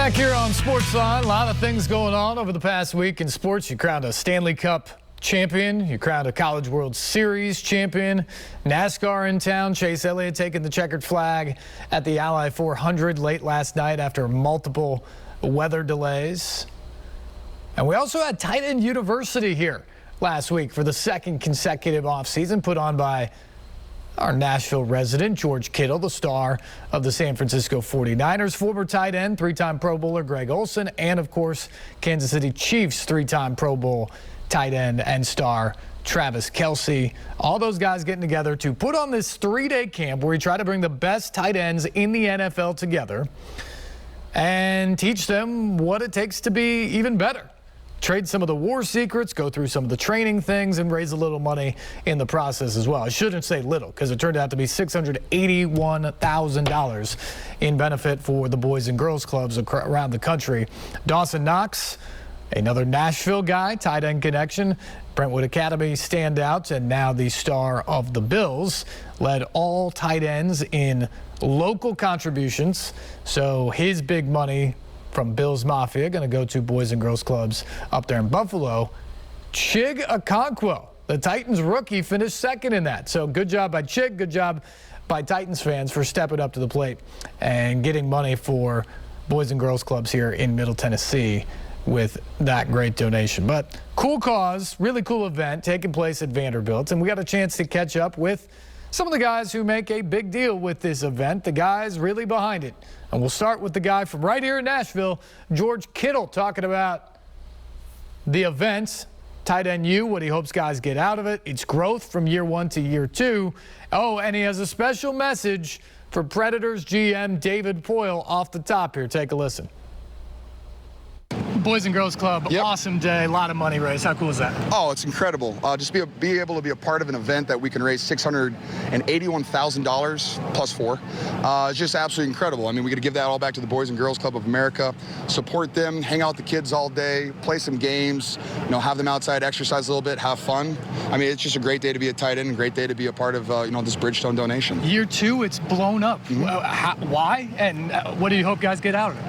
Back here on SportsLine, a lot of things going on over the past week in sports. You crowned a Stanley Cup champion. You crowned a College World Series champion. NASCAR in town. Chase Elliott taking the checkered flag at the Ally 400 late last night after multiple weather delays. And we also had Tight End University here last week for the second consecutive offseason, put on by our Nashville resident, George Kittle, the star of the San Francisco 49ers, former tight end, three-time Pro Bowler Greg Olsen, and, of course, Kansas City Chiefs three-time Pro Bowl tight end and star Travis Kelce. All those guys getting together to put on this three-day camp where we try to bring the best tight ends in the NFL together and teach them what it takes to be even better. Trade some of the war secrets, go through some of the training things, and raise a little money in the process as well. I shouldn't say little, because it turned out to be $681,000 in benefit for the Boys and Girls Clubs around the country. Dawson Knox, another Nashville guy, tight end connection, Brentwood Academy standout, and now the star of the Bills, led all tight ends in local contributions. So his big money from Bills Mafia going to go to Boys and Girls Clubs up there in Buffalo. Chig Akwo, the Titans rookie, finished second in that. So good job by Chig. Good job by Titans fans for stepping up to the plate and getting money for Boys and Girls Clubs here in Middle Tennessee with that great donation. But cool cause, really cool event taking place at Vanderbilt. And we got a chance to catch up with some of the guys who make a big deal with this event, the guys really behind it. And we'll start with the guy from right here in Nashville, George Kittle, talking about the event, Tight End U, what he hopes guys get out of it, its growth from year one to year two. Oh, and he has a special message for Predators GM David Poile off the top here. Take a listen. Boys and Girls Club, yep. Awesome day, a lot of money raised. How cool is that? Oh, it's incredible. Just be able to be a part of an event that we can raise $681,000 plus four. It's just absolutely incredible. I mean, we got to give that all back to the Boys and Girls Club of America, support them, hang out with the kids all day, play some games, have them outside, exercise a little bit, have fun. I mean, it's just a great day to be a tight end, a great day to be a part of, this Bridgestone donation. Year two, it's blown up. Mm-hmm. Why? And what do you hope guys get out of it?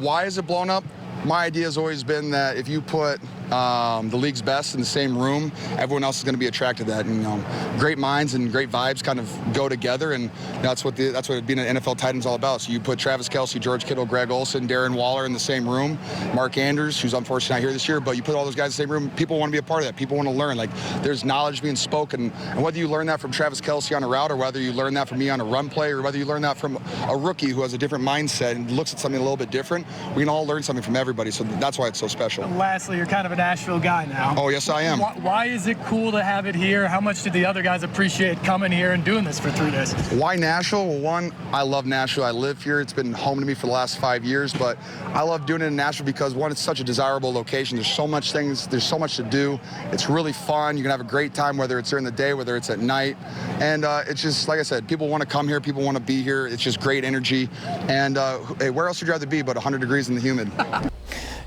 Why is it blown up? My idea has always been that if you put the league's best in the same room, everyone else is going to be attracted to that. And great minds and great vibes kind of go together, and that's what being an NFL tight end is all about. So you put Travis Kelce, George Kittle, Greg Olsen, Darren Waller in the same room, Mark Andrews, who's unfortunately not here this year, but you put all those guys in the same room. People want to be a part of that. People want to learn. Like, there's knowledge being spoken, and whether you learn that from Travis Kelce on a route, or whether you learn that from me on a run play, or whether you learn that from a rookie who has a different mindset and looks at something a little bit different, we can all learn something from everybody. So that's why it's so special. And lastly, you're kind of a Nashville guy now. Oh, yes, I am. Why is it cool to have it here? How much did the other guys appreciate coming here and doing this for 3 days? Why Nashville? Well, one, I love Nashville. I live here. It's been home to me for the last 5 years, but I love doing it in Nashville because, one, it's such a desirable location. There's so much things. There's so much to do. It's really fun. You can have a great time, whether it's during the day, whether it's at night. And it's just, like I said, people want to come here. People want to be here. It's just great energy. And hey, where else would you rather be but 100 degrees in the humid?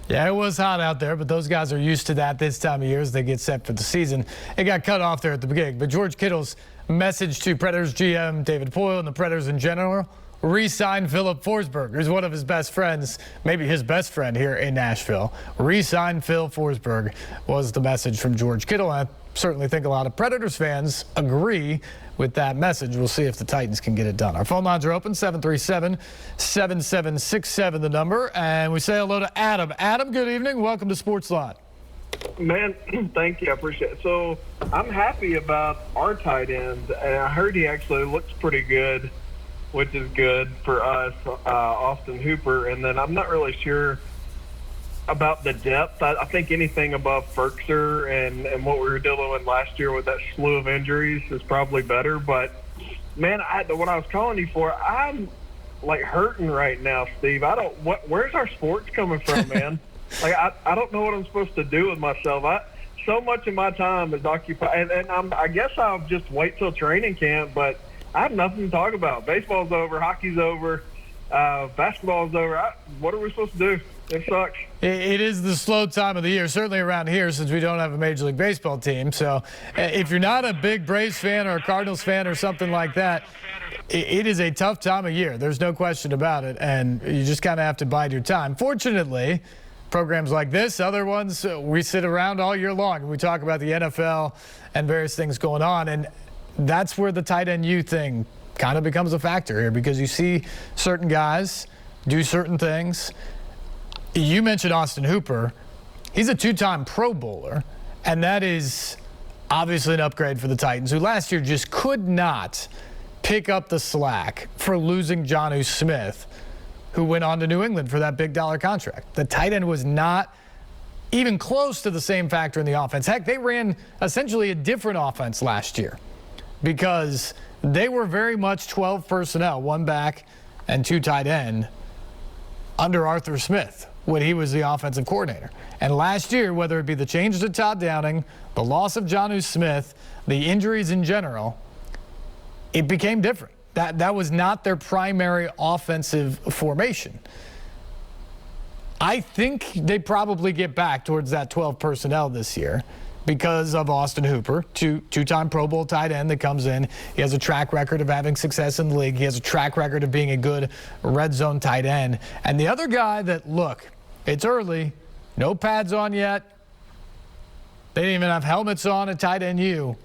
Yeah, it was hot out there, but those guys are used to that this time of year as they get set for the season. It got cut off there at the beginning, but George Kittle's message to Predators GM David Poile and the Predators in general: re-sign Philip Forsberg, who's one of his best friends, maybe his best friend here in Nashville. Re-sign Phil Forsberg was the message from George Kittle. I certainly think a lot of Predators fans agree with that message. We'll see if the Titans can get it done. Our phone lines are open, 737-7767, the number. And we say hello to Adam. Adam, good evening. Welcome to SportsLine. Man, thank you. I appreciate it. So I'm happy about our tight end. And I heard he actually looks pretty good, which is good for us, Austin Hooper. And then I'm not really sure about the depth. I think anything above Ferkser and what we were dealing with last year with that slew of injuries is probably better. But, man, what I was calling you for, I'm, like, hurting right now, Steve. Where's our sports coming from, man? Like, I don't know what I'm supposed to do with myself. So much of my time is occupied. And I guess I'll just wait till training camp, but I have nothing to talk about. Baseball's over. Hockey's over. Basketball's over. What are we supposed to do? It sucks. It is the slow time of the year, certainly around here, since we don't have a Major League Baseball team. So if you're not a big Braves fan or a Cardinals fan or something like that, it is a tough time of year. There's no question about it, and you just kind of have to bide your time. Fortunately, programs like this, other ones, we sit around all year long and we talk about the NFL and various things going on, and that's where the tight end U thing kind of becomes a factor here, because you see certain guys do certain things. You mentioned Austin Hooper. He's a 2-time Pro Bowler, and that is obviously an upgrade for the Titans, who last year just could not pick up the slack for losing Jonnu Smith, who went on to New England for that big dollar contract. The tight end was not even close to the same factor in the offense. Heck, they ran essentially a different offense last year because they were very much 12 personnel, 1 back and 2 tight end, under Arthur Smith when he was the offensive coordinator. And last year, whether it be the change to Todd Downing, the loss of Jonnu Smith, the injuries in general, it became different. That was not their primary offensive formation. I think they probably get back towards that 12 personnel this year because of Austin Hooper, two-time Pro Bowl tight end that comes in. He has a track record of having success in the league. He has a track record of being a good red zone tight end. And the other guy that, look, it's early, no pads on yet. They didn't even have helmets on at tight end U.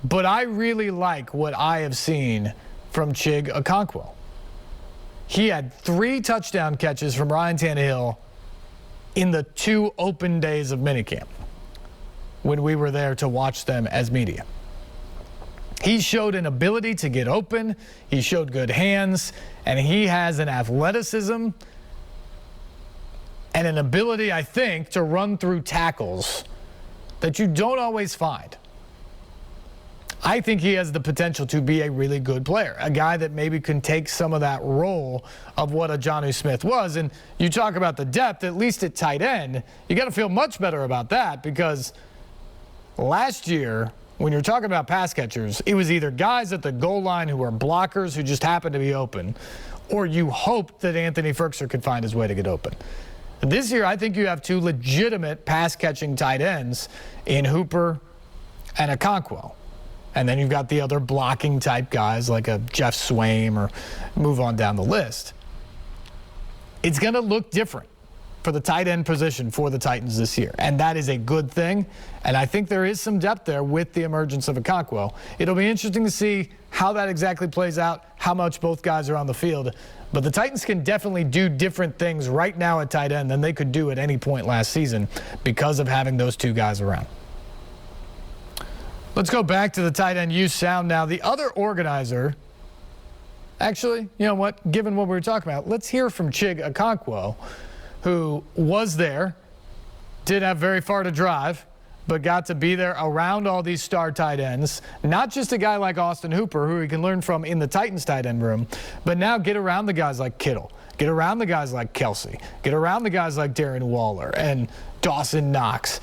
But I really like what I have seen from Chig Akwo. He had 3 touchdown catches from Ryan Tannehill in the 2 open days of minicamp when we were there to watch them as media. He showed an ability to get open, he showed good hands, and he has an athleticism and an ability, I think, to run through tackles that you don't always find. I think he has the potential to be a really good player, a guy that maybe can take some of that role of what a Jonnu Smith was. And you talk about the depth, at least at tight end, you got to feel much better about that, because last year, when you're talking about pass catchers, it was either guys at the goal line who were blockers who just happened to be open, or you hoped that Anthony Firkser could find his way to get open. This year, I think you have 2 legitimate pass-catching tight ends in Hooper and Akwo. And then you've got the other blocking type guys like a Jeff Swaim, or move on down the list. It's going to look different for the tight end position for the Titans this year, and that is a good thing. And I think there is some depth there with the emergence of Akwo. It'll be interesting to see how that exactly plays out, how much both guys are on the field. But the Titans can definitely do different things right now at tight end than they could do at any point last season because of having those 2 guys around. Let's go back to the tight end U sound now. The other organizer, actually, you know what, given what we were talking about, let's hear from Chig Akwo, who was there, didn't have very far to drive, but got to be there around all these star tight ends. Not just a guy like Austin Hooper, who he can learn from in the Titans tight end room, but now get around the guys like Kittle, get around the guys like Kelsey, get around the guys like Darren Waller and Dawson Knox.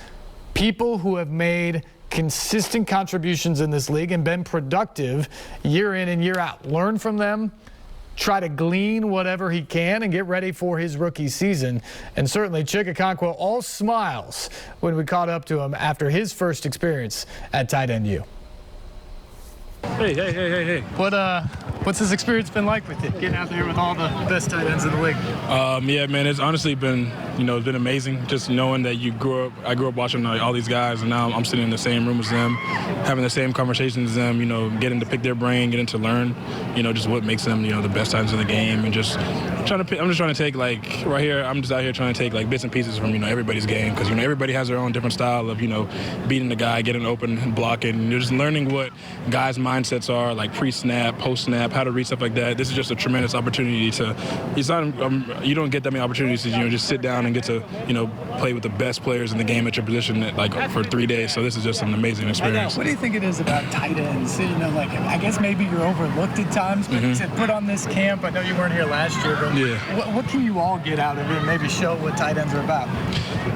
People who have made consistent contributions in this league and been productive year in and year out. Learn from them, try to glean whatever he can, and get ready for his rookie season. And certainly Chig Akwo all smiles when we caught up to him after his first experience at tight end U. Hey. What's this experience been like with you, getting out there with all the best tight ends in the league? Yeah, man, it's honestly been, it's been amazing just knowing that I grew up watching all these guys, and now I'm sitting in the same room as them, having the same conversations as them, getting to pick their brain, getting to learn, just what makes them, the best tight ends in the game, and just I'm just trying to take, right here, I'm just out here trying to take, bits and pieces from, everybody's game, because, everybody has their own different style of, beating the guy, getting open, blocking, just learning what guys' mindsets are, like pre-snap, post-snap, how to read stuff like that. This is just a tremendous opportunity to, you don't get that many opportunities to, just sit down and get to, play with the best players in the game at your position, for 3 days. So this is just an amazing experience. What do you think it is about tight ends? I guess maybe you're overlooked at times, but to put on this camp, I know you weren't here last year, but what can you all get out of it and maybe show what tight ends are about?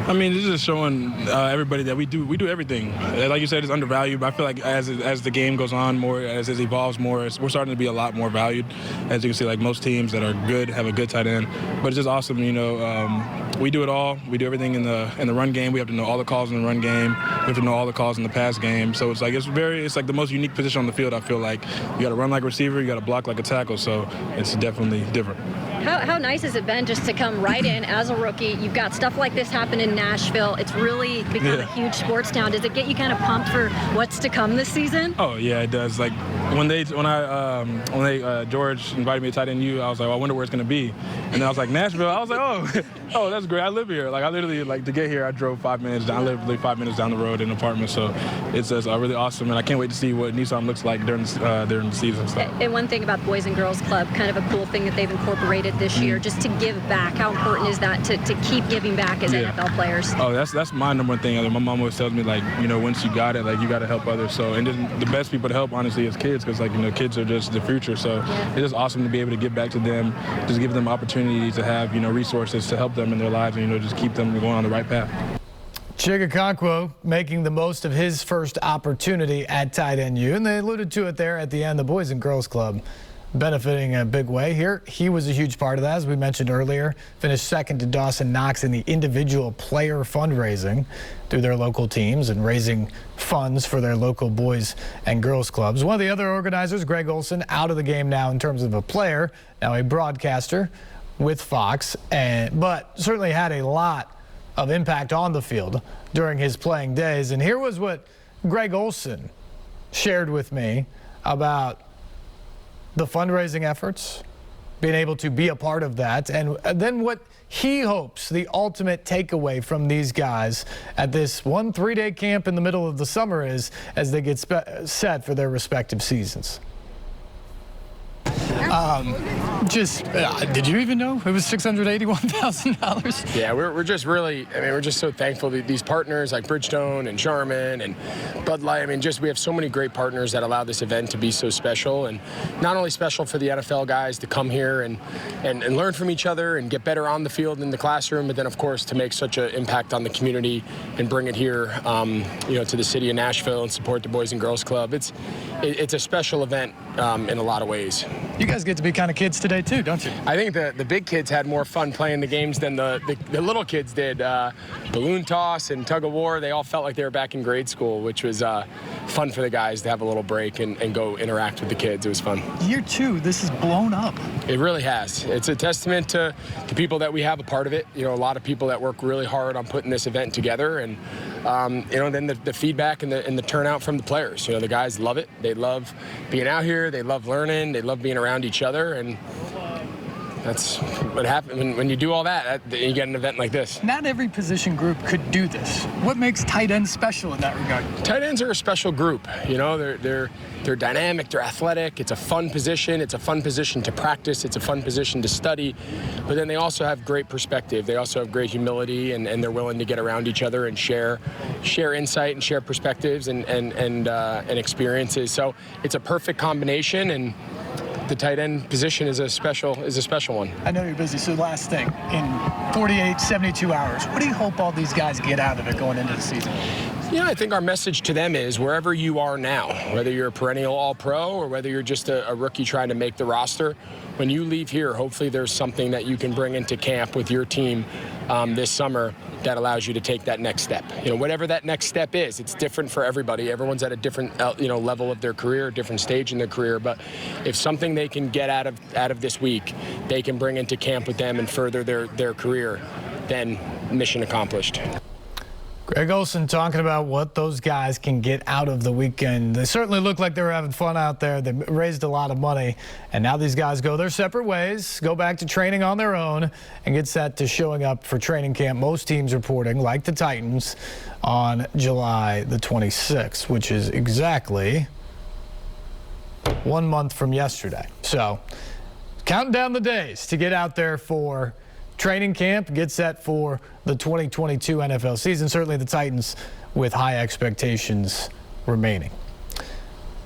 I mean, this is just showing everybody that we do everything. Like you said, it's undervalued, but I feel like as the game goes on more, as it evolves more, we're starting to be a lot more valued. As you can see, most teams that are good have a good tight end. But it's just awesome, we do it all. We do everything in the run game. We have to know all the calls in the run game. We have to know all the calls in the pass game. So it's like the most unique position on the field. I feel like you got to run like a receiver, you got to block like a tackle. So it's definitely different. How nice has it been just to come right in as a rookie? You've got stuff like this happen in Nashville. It's really become a huge sports town. Does it get you kind of pumped for what's to come this season? Oh yeah, it does. Like when George invited me to tight end U, I was like, well, I wonder where it's gonna be. And then I was like, Nashville. I was like, oh, that's great. I live here. Like I literally, like to get here, I drove 5 minutes down. I live like 5 minutes down the road in an apartment. So it's really awesome, and I can't wait to see what Nissan looks like during the season. So. And one thing about the Boys and Girls Club, kind of a cool thing that they've incorporated this year, just to give back. How important is that to keep giving back as NFL players? Oh, that's my number one thing. My mom always tells me, like, once you got it, like, you got to help others. So, and then the best people to help, honestly, is kids, because, like, kids are just the future. So it's just awesome to be able to give back to them, just give them opportunity to have, resources to help them in their lives and, just keep them going on the right path. Chig Akwo making the most of his first opportunity at tight end U, and they alluded to it there at the end. The Boys and Girls Club benefiting in a big way here. He was a huge part of that, as we mentioned earlier. Finished second to Dawson Knox in the individual player fundraising through their local teams and raising funds for their local boys and girls clubs. One of the other organizers, Greg Olsen, out of the game now in terms of a player, now a broadcaster with Fox, but certainly had a lot of impact on the field during his playing days. And here was what Greg Olsen shared with me about the fundraising efforts, being able to be a part of that, and then what he hopes the ultimate takeaway from these guys at this 3-day camp in the middle of the summer is as they get set for their respective seasons. Did you even know it was $681,000? Yeah, we're just really, we're just so thankful that these partners like Bridgestone and Charmin and Bud Light. We have so many great partners that allow this event to be so special, and not only special for the NFL guys to come here and learn from each other and get better on the field in the classroom, but then of course to make such an impact on the community and bring it here, to the city of Nashville and support the Boys and Girls Club. It's a special event in a lot of ways. You guys get to be kind of kids today too, don't you? I think the big kids had more fun playing the games than the little kids did. Balloon toss and tug of war, they all felt like they were back in grade school, which was fun for the guys to have a little break and go interact with the kids. It was fun. Year 2, this is blown up. It really has. It's a testament to the people that we have a part of it. A lot of people that work really hard on putting this event together, and then the feedback and the turnout from the players. The guys love it. They love being out here. They love learning. They love being around each other, and that's what happens when you do all that. You get an event like this. Not every position group could do this. What makes tight ends special in that regard? Tight ends are a special group. They're dynamic. They're athletic. It's a fun position. It's a fun position to practice. It's a fun position to study. But then they also have great perspective. They also have great humility, and they're willing to get around each other and share insight and share perspectives and experiences. So it's a perfect combination, and the tight end position is a special one. I know you're busy, so last thing, in 48, 72 hours, what do you hope all these guys get out of it going into the season? I think our message to them is wherever you are now, whether you're a perennial All-Pro or whether you're just a rookie trying to make the roster, when you leave here, hopefully there's something that you can bring into camp with your team this summer that allows you to take that next step. Whatever that next step is, it's different for everybody. Everyone's at a different level of their career, different stage in their career. But if something they can get out of this week, they can bring into camp with them and further their career, then mission accomplished. Greg Olsen talking about what those guys can get out of the weekend. They certainly look like they were having fun out there. They raised a lot of money, and now these guys go their separate ways, go back to training on their own, and get set to showing up for training camp. Most teams reporting, like the Titans, on July the 26th, which is exactly 1 month from yesterday. So counting down the days to get out there for training camp, get set for the 2022 NFL season. Certainly the Titans with high expectations remaining.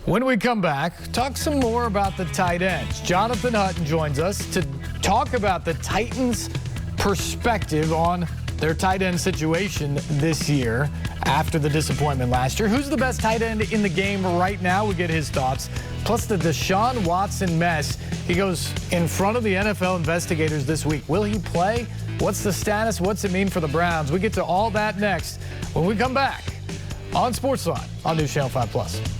When we come back, talk some more about the tight ends. Jonathan Hutton joins us to talk about the Titans' perspective on their tight end situation this year after the disappointment last year. Who's the best tight end in the game right now? We'll get his thoughts. Plus the Deshaun Watson mess. He goes in front of the NFL investigators this week. Will he play? What's the status? What's it mean for the Browns? We get to all that next when we come back on SportsLine on News Channel 5+.